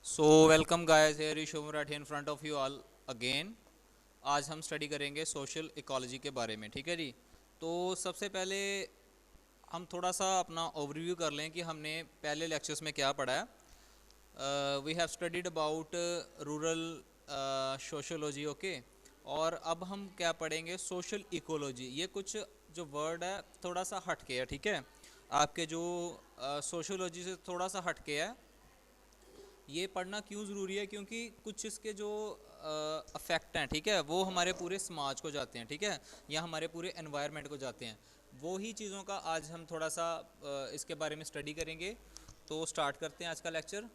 So welcome guys, here is Shome Rathi in front of you all again. आज हम study करेंगे social ecology के बारे में, ठीक है जी। तो सबसे पहले हम थोड़ा सा अपना ओवरव्यू कर लें कि हमने पहले लेक्चर्स में क्या पढ़ा है। We have studied about rural sociology, okay. और अब हम क्या पढ़ेंगे, सोशल इकोलॉजी। ये कुछ जो वर्ड है थोड़ा सा हटके है, ठीक है। आपके जो सोशोलॉजी से थोड़ा सा हटके है। ये पढ़ना क्यों ज़रूरी है? क्योंकि कुछ इसके जो अफेक्ट हैं, ठीक है, वो हमारे पूरे समाज को जाते हैं, ठीक है, या हमारे पूरे एनवायरनमेंट को जाते हैं। वो ही चीज़ों का आज हम थोड़ा सा इसके बारे में स्टडी करेंगे। तो स्टार्ट करते हैं आज का लेक्चर।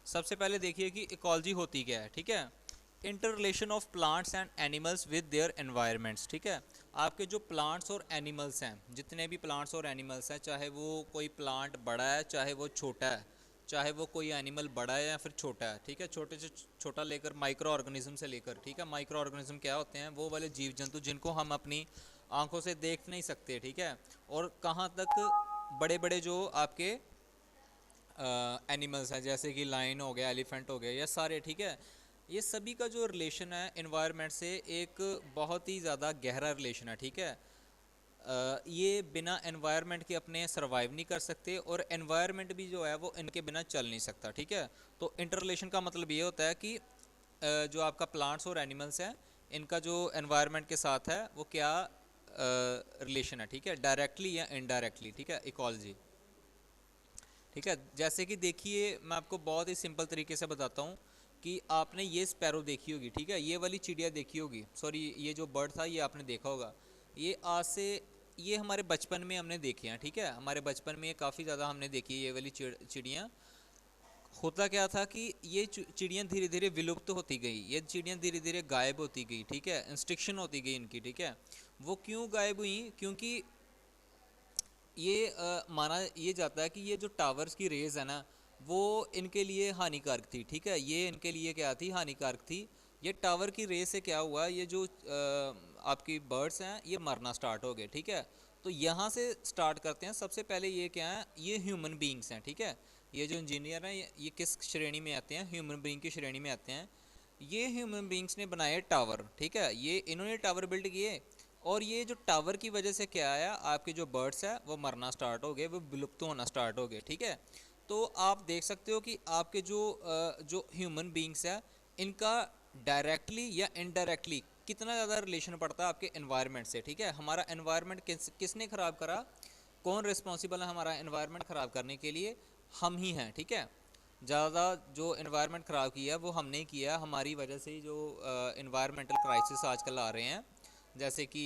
सबसे पहले देखिए कि इकोलॉजी होती क्या है, ठीक है। Inter relation of plants and animals with their environments, ठीक है। आपके जो प्लांट्स और एनिमल्स हैं, जितने भी प्लांट्स और एनिमल्स हैं, चाहे वो कोई प्लांट बड़ा है चाहे वो छोटा है, चाहे वो कोई एनिमल बड़ा है या फिर छोटा है, ठीक है, छोटे से छोटा लेकर माइक्रो ऑर्गेनिज्म से लेकर, ठीक है। माइक्रो ऑर्गेनिज्म क्या होते हैं? वो वाले जीव जंतु जिनको हम अपनी आंखों से देख नहीं सकते, ठीक है। और कहाँ तक बड़े बड़े जो आपके एनिमल्स हैं, जैसे कि लाइन हो गया, एलिफेंट हो गया, ये सारे, ठीक है। ये सभी का जो रिलेशन है इन्वायरमेंट से एक बहुत ही ज़्यादा गहरा रिलेशन है, ठीक है। ये बिना एनवायरनमेंट के अपने सर्वाइव नहीं कर सकते, और एनवायरनमेंट भी जो है वो इनके बिना चल नहीं सकता, ठीक है। तो इंटर रिलेशन का मतलब ये होता है कि जो आपका प्लांट्स और एनिमल्स हैं, इनका जो एनवायरनमेंट के साथ है वो क्या रिलेशन है, ठीक है, डायरेक्टली या इनडायरेक्टली, ठीक है, इकोलॉजी, ठीक है। जैसे कि देखिए, मैं आपको बहुत ही सिंपल तरीके से बताता हूँ कि आपने ये स्पैरो देखी होगी, ठीक है, ये वाली चिड़िया देखी होगी, सॉरी, ये जो बर्ड था ये आपने देखा होगा। ये आज से, ये हमारे बचपन में हमने देखे हैं, ठीक है, हमारे बचपन में ये काफ़ी ज़्यादा हमने देखी है ये वाली चिड़ियाँ। होता क्या था कि ये चिड़ियाँ धीरे धीरे विलुप्त होती गई, ये चिड़ियाँ धीरे धीरे गायब होती गई, ठीक है, इंस्ट्रिक्शन होती गई इनकी, ठीक है। वो क्यों गायब हुई? क्योंकि ये माना ये जाता है कि ये जो टावर्स की रेज़ है ना, वो इनके लिए हानिकारक थी, ठीक है, ये इनके लिए क्या थी? हानिकारक थी। ये टावर की रेस से क्या हुआ, ये जो आपकी बर्ड्स हैं ये मरना स्टार्ट हो गए, ठीक है। तो यहाँ से स्टार्ट करते हैं। सबसे पहले ये क्या है? ये ह्यूमन बींग्स हैं, ठीक है। ये जो इंजीनियर हैं ये किस श्रेणी में आते हैं? ह्यूमन बींग की श्रेणी में आते हैं। ये ह्यूमन बींग्स ने बनाए टावर, ठीक है, ये इन्होंने टावर बिल्ड किए। और ये जो टावर की वजह से क्या आया, आपके जो बर्ड्स है वो मरना स्टार्ट हो गए, वो विलुप्त होना स्टार्ट हो गए, ठीक है। तो आप देख सकते हो कि आपके जो ह्यूमन बींग्स है, इनका डायरेक्टली या इनडायरेक्टली कितना ज़्यादा रिलेशन पड़ता है आपके एनवायरनमेंट से, ठीक है। हमारा एनवायरनमेंट किसने ख़राब करा? कौन रिस्पॉन्सिबल है हमारा एनवायरनमेंट ख़राब करने के लिए? हम ही हैं, ठीक है। ज़्यादा जो एनवायरनमेंट ख़राब किया है वो हमने किया, हमारी वजह से ही जो एनवायरमेंटल क्राइसिस आजकल आ रहे हैं, जैसे कि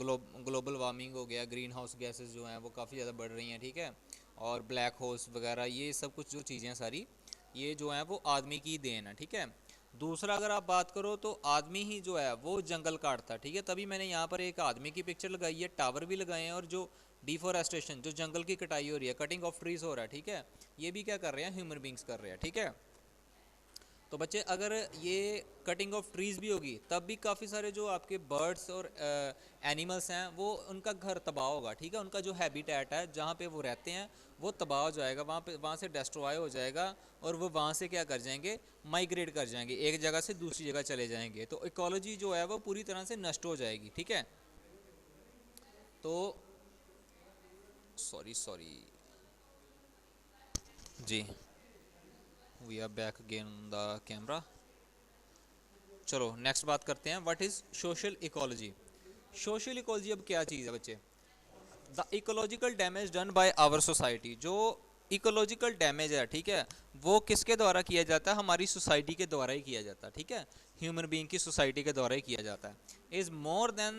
ग्लोबल वार्मिंग हो गया, ग्रीन हाउस गैसेस जो हैं वो काफ़ी ज़्यादा बढ़ रही हैं, ठीक है। और ब्लैक होल्स वगैरह, ये सब कुछ जो चीज़ें सारी, ये जो हैं वो आदमी की देन है, ठीक है। दूसरा, अगर आप बात करो तो आदमी ही जो है वो जंगल काटता, ठीक है। तभी मैंने यहाँ पर एक आदमी की पिक्चर लगाई है, टावर भी लगाए हैं, और जो डिफॉरेस्टेशन, जो जंगल की कटाई हो रही है, कटिंग ऑफ ट्रीज हो रहा है, ठीक है, ये भी क्या कर रहे हैं? ह्यूमन बींग्स कर रहे हैं, ठीक है। तो बच्चे, अगर ये कटिंग ऑफ ट्रीज़ भी होगी तब भी काफ़ी सारे जो आपके बर्ड्स और एनिमल्स हैं वो, उनका घर तबाह होगा, ठीक है, उनका जो हैबिटेट है जहाँ पे वो रहते हैं वो तबाह हो जाएगा, वहाँ से डिस्ट्रॉय हो जाएगा, और वो वहाँ से क्या कर जाएंगे? माइग्रेट कर जाएंगे, एक जगह से दूसरी जगह चले जाएंगे। तो इकोलॉजी जो है वो पूरी तरह से नष्ट हो जाएगी, ठीक है। तो सॉरी सॉरी जी, we are back again the camera. चलो नेक्स्ट बात करते हैं, what is social ecology. Social ecology अब क्या चीज़ है बच्चे? The ecological damage done by our society. जो इकोलॉजिकल डैमेज है, ठीक है, वो किसके द्वारा किया जाता है? हमारी सोसाइटी के द्वारा ही किया जाता है, ठीक है, ह्यूमन बीइंग की सोसाइटी के द्वारा ही किया जाता है। Is more than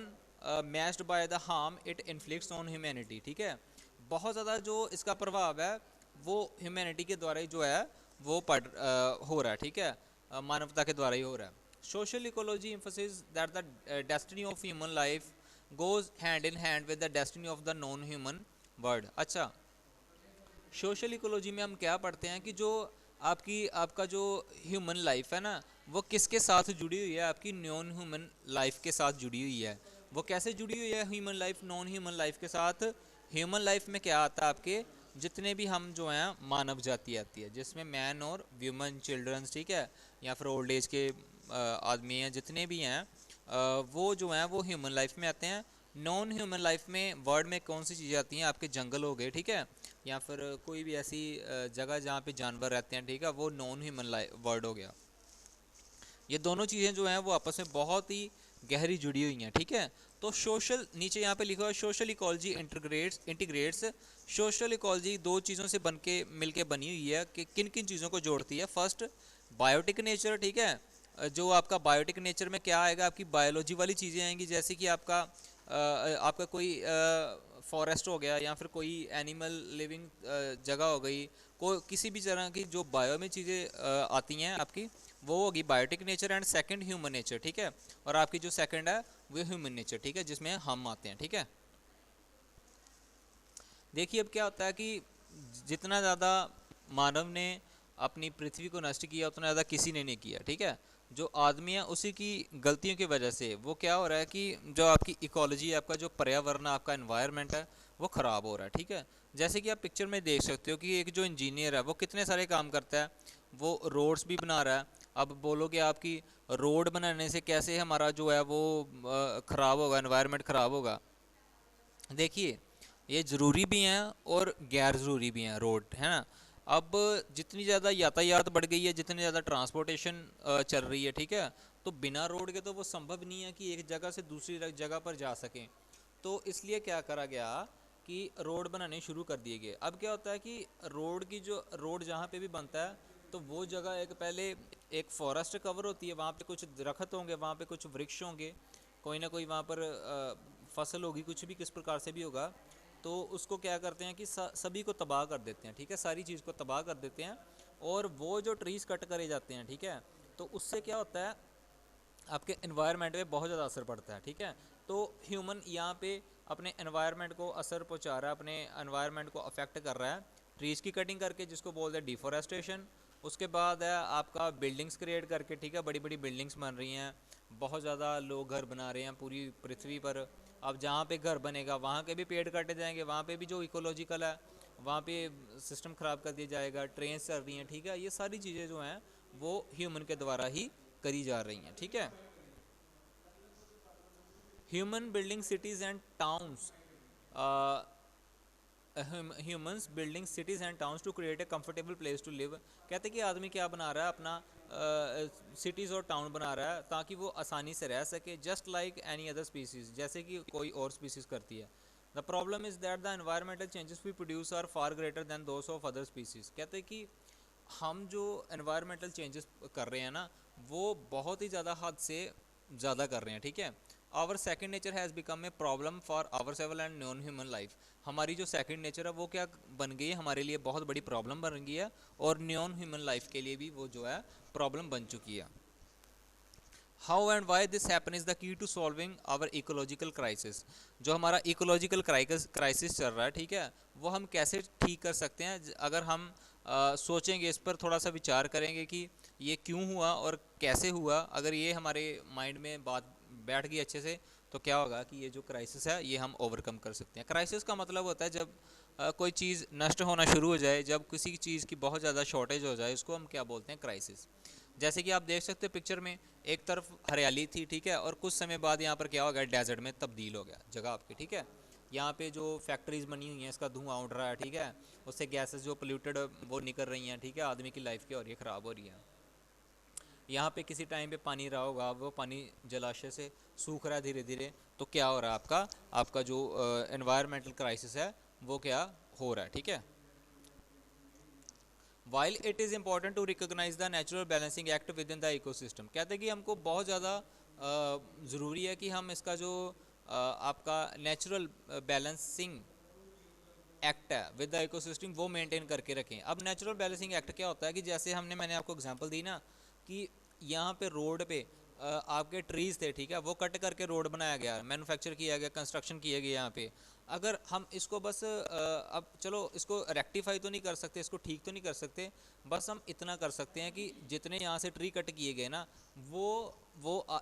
matched by the harm it inflicts on humanity, ठीक है। बहुत ज़्यादा जो इसका प्रभाव है वो ह्यूमैनिटी के द्वारा ही जो है वो हो रहा है, ठीक है, मानवता के द्वारा ही हो रहा है। Social ecology emphasizes that the destiny of human life goes hand in hand with the destiny of the non human world। अच्छा, सोशल इकोलॉजी में हम क्या पढ़ते हैं कि जो आपका जो ह्यूमन लाइफ है ना, वो किसके साथ जुड़ी हुई है? आपकी नॉन ह्यूमन लाइफ के साथ जुड़ी हुई है। वो कैसे जुड़ी हुई है human life non human life के साथ? ह्यूमन लाइफ में क्या आता है आपके? जितने भी हम जो हैं मानव जाति आती है, जिसमें मैन और व्यूमन चिल्ड्रंस, ठीक है, या फिर ओल्ड एज के आदमी हैं, जितने भी हैं वो जो हैं वो ह्यूमन लाइफ में आते हैं। नॉन ह्यूमन लाइफ में वर्ड में कौन सी चीज़ें आती हैं? आपके जंगल हो गए, ठीक है, या फिर कोई भी ऐसी जगह जहाँ पे जानवर रहते हैं, ठीक है, वो नॉन ह्यूमन वर्ड हो गया। ये दोनों चीज़ें जो हैं वो आपस में बहुत ही गहरी जुड़ी हुई हैं, ठीक है। तो सोशल, नीचे यहाँ पे लिखा हुआ है social ecology integrates. Social ecology दो चीज़ों से बन के मिल के बनी हुई है कि किन किन चीज़ों को जोड़ती है। फर्स्ट, बायोटिक नेचर, ठीक है, जो आपका बायोटिक नेचर में क्या आएगा, आपकी बायोलॉजी वाली चीज़ें आएंगी, जैसे कि आपका कोई फॉरेस्ट हो गया, या फिर कोई एनिमल लिविंग जगह हो गई, किसी भी तरह की जो बायो में चीज़ें आती हैं आपकी, वो होगी biotic nature. And second human nature, ठीक है, और आपकी जो सेकंड है वो ह्यूमन नेचर, ठीक है, जिसमें हम आते हैं, ठीक है। देखिए अब क्या होता है कि जितना ज़्यादा मानव ने अपनी पृथ्वी को नष्ट किया उतना ज़्यादा किसी ने नहीं किया, ठीक है। जो आदमी है उसी की गलतियों की वजह से वो क्या हो रहा है कि जो आपकी इकोलॉजी है, आपका जो पर्यावरण है, आपका एनवायरनमेंट है, वो ख़राब हो रहा है, ठीक है। जैसे कि आप पिक्चर में देख सकते हो कि एक जो इंजीनियर है वो कितने सारे काम करता है, वो रोड्स भी बना रहा है। अब बोलोगे आपकी रोड बनाने से कैसे हमारा जो है वो ख़राब होगा, एनवायरनमेंट ख़राब होगा। देखिए ये ज़रूरी भी हैं और गैर ज़रूरी भी हैं रोड, है ना। अब जितनी ज़्यादा यातायात बढ़ गई है, जितनी ज़्यादा ट्रांसपोर्टेशन चल रही है, ठीक है, तो बिना रोड के तो वो संभव नहीं है कि एक जगह से दूसरी जगह पर जा सकें। तो इसलिए क्या करा गया कि रोड बनाने शुरू कर दिए गए। अब क्या होता है कि रोड जहाँ पे भी बनता है तो वो जगह एक पहले एक फॉरेस्ट कवर होती है, वहाँ पे कुछ दरख्त होंगे, वहाँ पे कुछ वृक्ष होंगे, कोई ना कोई वहाँ पर फसल होगी, कुछ भी किस प्रकार से भी होगा, तो उसको क्या करते हैं कि सभी को तबाह कर देते हैं, ठीक है, सारी चीज़ को तबाह कर देते हैं। और वो जो ट्रीज़ कट करे जाते हैं, ठीक है, तो उससे क्या होता है आपके एनवायरनमेंट पे बहुत ज़्यादा असर पड़ता है, ठीक है। तो ह्यूमन यहाँ पे अपने एनवायरनमेंट को असर पहुँचा रहा है, अपने एनवायरनमेंट को अफेक्ट कर रहा है ट्रीज़ की कटिंग करके, जिसको बोलते हैं डिफॉरेस्टेशन। उसके बाद है आपका बिल्डिंग्स क्रिएट करके, ठीक है, बड़ी बड़ी बिल्डिंग्स बन रही हैं, बहुत ज़्यादा लोग घर बना रहे हैं पूरी पृथ्वी पर। अब जहाँ पे घर बनेगा वहाँ के भी पेड़ काटे जाएंगे, वहाँ पे भी जो इकोलॉजिकल है वहाँ पे सिस्टम ख़राब कर दिया जाएगा, ट्रेन्स चल रही हैं, ठीक है, ये सारी चीज़ें जो हैं वो ह्यूमन के द्वारा ही करी जा रही हैं, ठीक है। Human building cities and towns, humans building cities and towns to create a comfortable place to live. कहते हैं कि आदमी क्या बना रहा है, अपना सिटीज़ और टाउन बना रहा है ताकि वो आसानी से रह सके, just like any other species, जैसे कि कोई और स्पीसीज़ करती है। The problem is that the environmental changes we produce are far greater than those of other species. कहते हैं कि हम जो एनवायरमेंटल चेंजेस कर रहे हैं ना, वो बहुत ही ज़्यादा हद से ज़्यादा कर रहे हैं, ठीक है। Our second nature has become a problem for our several and non human life. हमारी जो सेकंड नेचर है वो क्या बन गई है, हमारे लिए बहुत बड़ी प्रॉब्लम बन गई है, और नॉन ह्यूमन लाइफ के लिए भी वो जो है प्रॉब्लम बन चुकी है। How and why this happen is the key to solving our ecological crisis. जो हमारा इकोलॉजिकल क्राइसिस चल रहा है, ठीक है, वो हम कैसे ठीक कर सकते हैं। अगर हम सोचेंगे, इस पर थोड़ा सा विचार करेंगे कि ये क्यों हुआ और कैसे हुआ, अगर ये हमारे माइंड में बात बैठ गई अच्छे से, तो क्या होगा कि ये जो क्राइसिस है ये हम ओवरकम कर सकते हैं। क्राइसिस का मतलब होता है जब कोई चीज़ नष्ट होना शुरू हो जाए, जब किसी चीज़ की बहुत ज़्यादा शॉर्टेज हो जाए, उसको हम क्या बोलते हैं, क्राइसिस। जैसे कि आप देख सकते हो पिक्चर में, एक तरफ हरियाली थी, ठीक है, और कुछ समय बाद यहाँ पर क्या हो गया, डेजर्ट में तब्दील हो गया जगह आपकी, ठीक है। यहाँ पे जो फैक्ट्रीज बनी हुई हैं, इसका धुआं उड़ रहा है, ठीक है, उससे गैसेस जो पोल्यूटेड वो निकल रही हैं, ठीक है, आदमी की लाइफ क्या हो रही है, ख़राब हो रही है। यहाँ पे किसी टाइम पे पानी रहा होगा, वो पानी जलाशय से सूख रहा है धीरे धीरे, तो क्या हो रहा है आपका जो एनवायरमेंटल क्राइसिस है वो क्या हो रहा है, ठीक है। While it is important to recognise the natural balancing act within the ecosystem. कहते हैं कि हमको बहुत ज़्यादा ज़रूरी है कि हम इसका जो आपका नेचुरल बैलेंसिंग एक्ट है विद द इकोसिस्टम वो मेंटेन करके रखें। अब नेचुरल बैलेंसिंग एक्ट क्या होता है कि जैसे मैंने आपको एग्जांपल दी ना कि यहाँ पे रोड पे आपके ट्रीज़ थे, ठीक है, वो कट करके रोड बनाया गया, मैन्युफैक्चर किया गया, कंस्ट्रक्शन किया गया यहाँ पे। अगर हम इसको बस अब चलो इसको रेक्टिफाई तो नहीं कर सकते, इसको ठीक तो नहीं कर सकते, बस हम इतना कर सकते हैं कि जितने यहाँ से ट्री कट किए गए ना, वो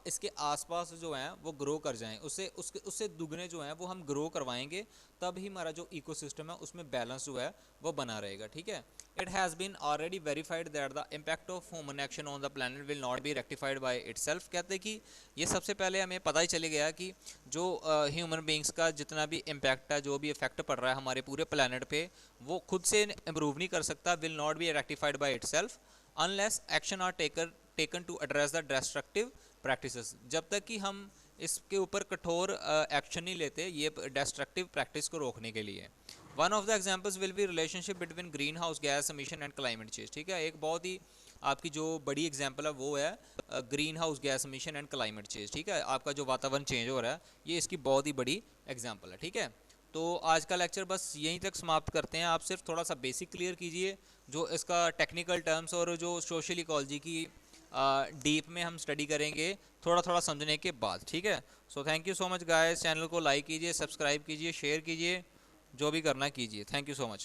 इसके आसपास जो हैं वो ग्रो कर जाएं, उससे दुगने जो हैं वो हम ग्रो करवाएंगे, तब ही हमारा जो इकोसिस्टम है उसमें बैलेंस जो है वो बना रहेगा। ठीक है, it has been already verified that the impact of human action on the planet will not be rectified by itself. कहते हैं कि ये सबसे पहले हमें पता ही चले गया कि जो ह्यूमन बींग्स का जितना भी इम्पैक्ट है, जो भी इफेक्ट पड़ रहा है हमारे पूरे प्लानट पे, वो खुद से इम्प्रूव नहीं कर सकता, will not be rectified by itself unless action are taken to address the destructive practices. जब तक कि हम इसके ऊपर कठोर एक्शन नहीं लेते ये डिस्ट्रक्टिव प्रैक्टिस को रोकने के लिए। One of the examples will be relationship between green house gas emission and climate change. ठीक है, एक बहुत ही आपकी जो बड़ी एग्जांपल है वो है green house gas emission and climate change. ठीक है, आपका जो वातावरण चेंज हो रहा है ये इसकी बहुत ही बड़ी एग्जांपल है। ठीक है, तो आज का लेक्चर बस यहीं तक समाप्त करते हैं। आप सिर्फ थोड़ा सा बेसिक क्लियर कीजिए, जो इसका टेक्निकल टर्म्स और जो सोशल इकोलॉजी की डीप में हम स्टडी करेंगे थोड़ा थोड़ा समझने के बाद। ठीक है, so thank you so much guys. Channel को लाइक कीजिए, सब्सक्राइब कीजिए, शेयर कीजिए, जो भी करना कीजिए। Thank you so much.